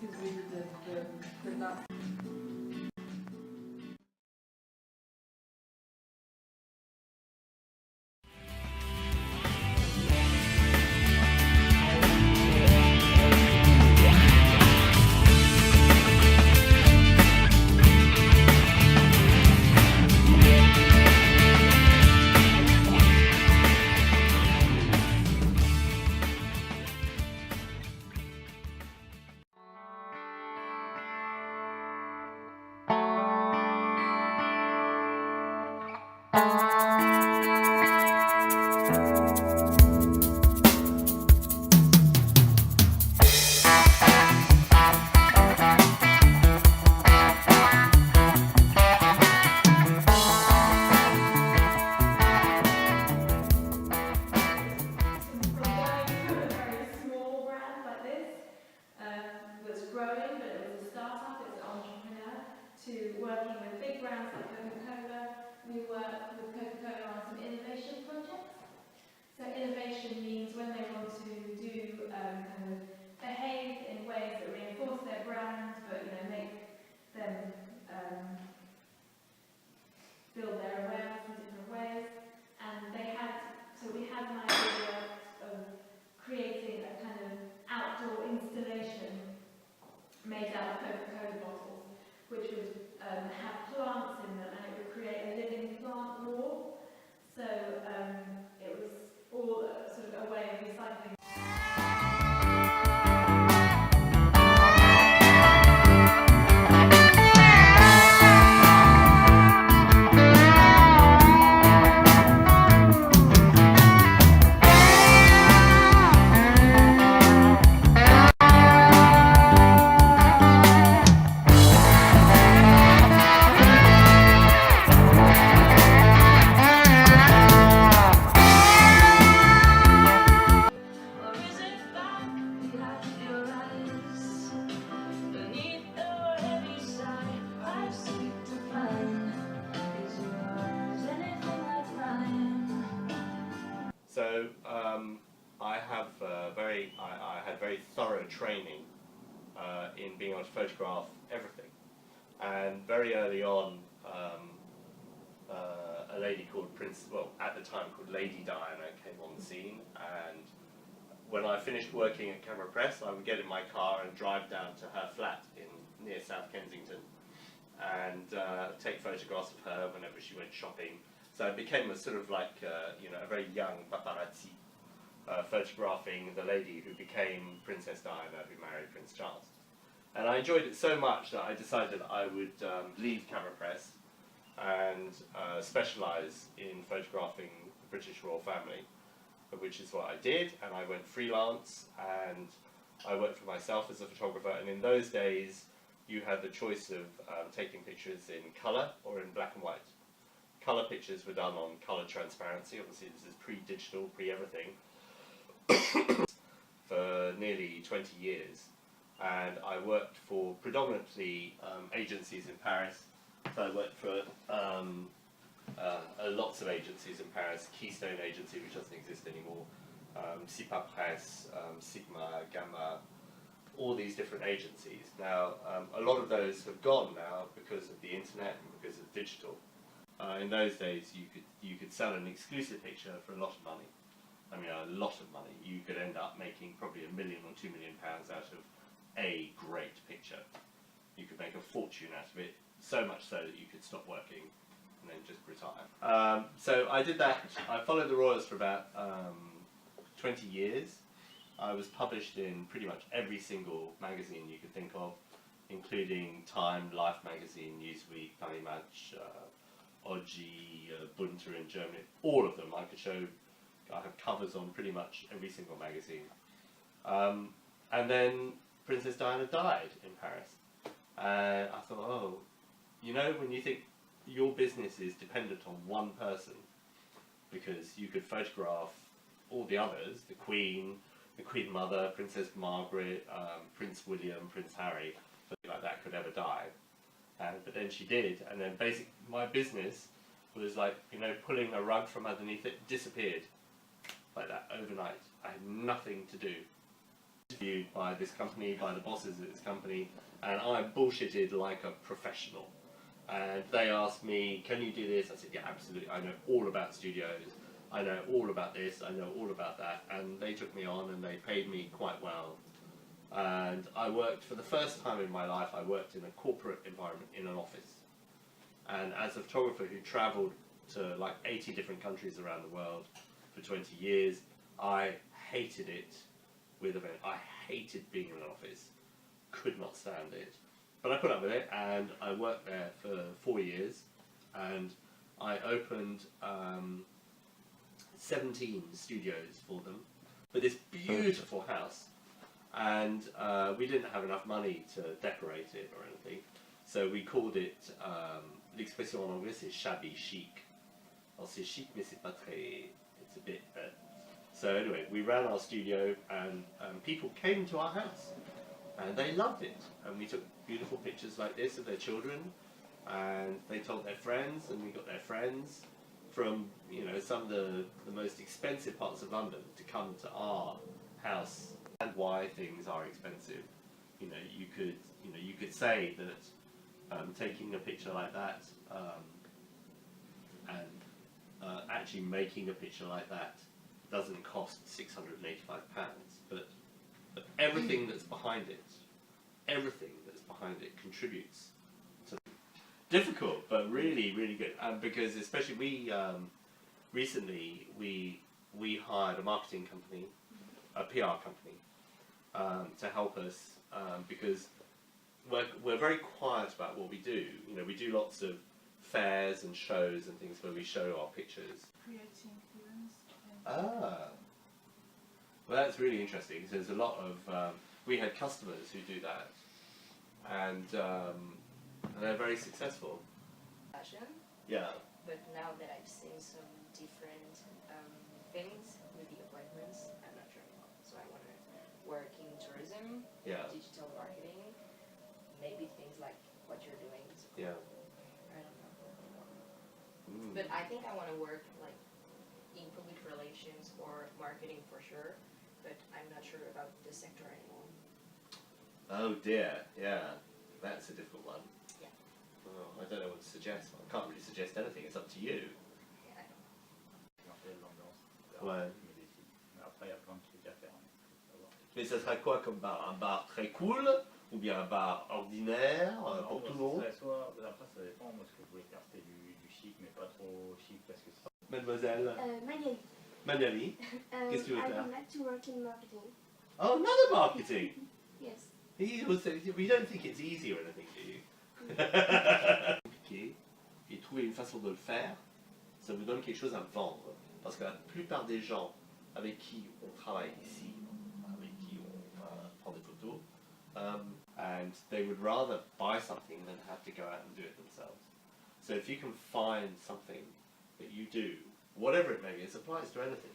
this is really the last. To working with big brands like Coca-Cola. We work with Coca-Cola on some innovation projects. So innovation means when they want to do kind of behave in ways that reinforce their brand, but make them build their awareness in different ways. And we had an idea of creating a kind of outdoor installation made out of Coca-Cola bottles, which would have plants in them, and it would create a living plant wall. So it was all sort of a way of recycling. So I had very thorough training in being able to photograph everything, and very early on, a lady called at the time called Lady Diana came on the scene, and when I finished working at Camera Press, I would get in my car and drive down to her flat near South Kensington, and take photographs of her whenever she went shopping. So I became a sort of like, a very young paparazzi, photographing the lady who became Princess Diana, who married Prince Charles. And I enjoyed it so much that I decided I would leave Camera Press and specialise in photographing the British royal family, which is what I did. And I went freelance, and I worked for myself as a photographer. And in those days, you had the choice of taking pictures in colour or in black and white. Colour pictures were done on colour transparency. Obviously this is pre-digital, pre-everything, for nearly 20 years. And I worked for predominantly agencies in Paris. So I worked for lots of agencies in Paris. Keystone Agency, which doesn't exist anymore, Sipa Press, Sigma, Gamma, all these different agencies. Now, a lot of those have gone now because of the internet and because of digital. In those days, you could sell an exclusive picture for a lot of money. I mean, a lot of money. You could end up making probably £1 million or £2 million out of a great picture. You could make a fortune out of it, so much so that you could stop working and then just retire. So I did that. I followed the royals for about 20 years. I was published in pretty much every single magazine you could think of, including Time, Life magazine, Newsweek, Paris Match, Oggi, Bunter in Germany, all of them. I have covers on pretty much every single magazine. And then Princess Diana died in Paris. And I thought, when you think your business is dependent on one person, because you could photograph all the others, the Queen Mother, Princess Margaret, Prince William, Prince Harry, nothing like that could ever die. But then she did, and then basically my business was like, pulling a rug from underneath it, disappeared like that overnight. I had nothing to do Interviewed by this company, by the bosses at this company, and I bullshitted like a professional. And they asked me, can you do this? I said, yeah, absolutely. I know all about studios. I know all about this. I know all about that. And they took me on and they paid me quite well. And I worked, for the first time in my life, I worked in a corporate environment in an office. And as a photographer who traveled to like 80 different countries around the world for 20 years, I hated it with a vent. I hated being in an office. Could not stand it. But I put up with it, and I worked there for 4 years, and I opened 17 studios for them, for this beautiful house. And we didn't have enough money to decorate it or anything, so we called it, l'expression en anglais c'est shabby chic. Alors c'est chic, mais c'est pas très, it's a bit, so anyway, we ran our studio, and people came to our house. And they loved it, and we took beautiful pictures like this of their children, and they told their friends, and we got their friends from, you know, some of the most expensive parts of London to come to our house. And why things are expensive, you know, you could say that taking a picture like that and actually making a picture like that doesn't cost £685, but everything that's behind it contributes to difficult, but really, really good. Because especially we recently we hired a marketing company, a PR company, to help us because we're very quiet about what we do. You know, we do lots of fairs and shows and things where we show our pictures. Creating events. Ah. Well, that's really interesting. So there's a lot of we had customers who do that, and they're very successful. Fashion, Yeah. but now that I've seen some different things with the appointments, I'm not sure anymore. So I want to work in tourism, Yeah. digital marketing, maybe things like what you're doing. So Yeah. I don't know. Mm. But I think I want to work like in public relations or marketing for sure. But I'm not sure about the sector anymore. Oh dear. Yeah. That's a difficult one. Yeah. Oh, I don't know what to suggest. I can't really suggest anything. It's up to you. Yeah, I don't know. Ouais. Mais après, il y a plein de trucs à faire. Mais ça serait quoi comme bar? Un bar très cool ou bien un bar ordinaire pour tout le monde? Soit, après, ça dépend. Moi, ce que je voulais faire, c'était du chic, mais pas trop chic parce que c'est. Mademoiselle Magali. Magali, qu'est-ce que tu veux I faire? would like to work in marketing. Oh, another marketing. Yes. We don't think it's easy or anything, do you? Compliqué. Et trouver une façon de le faire, ça vous donne quelque chose à vendre. Parce que la plupart des gens avec qui on travaille ici, avec qui on prend des photos, and they would rather buy something than have to go out and do it themselves. So if you can find something that you do, whatever it may be, it applies to anything.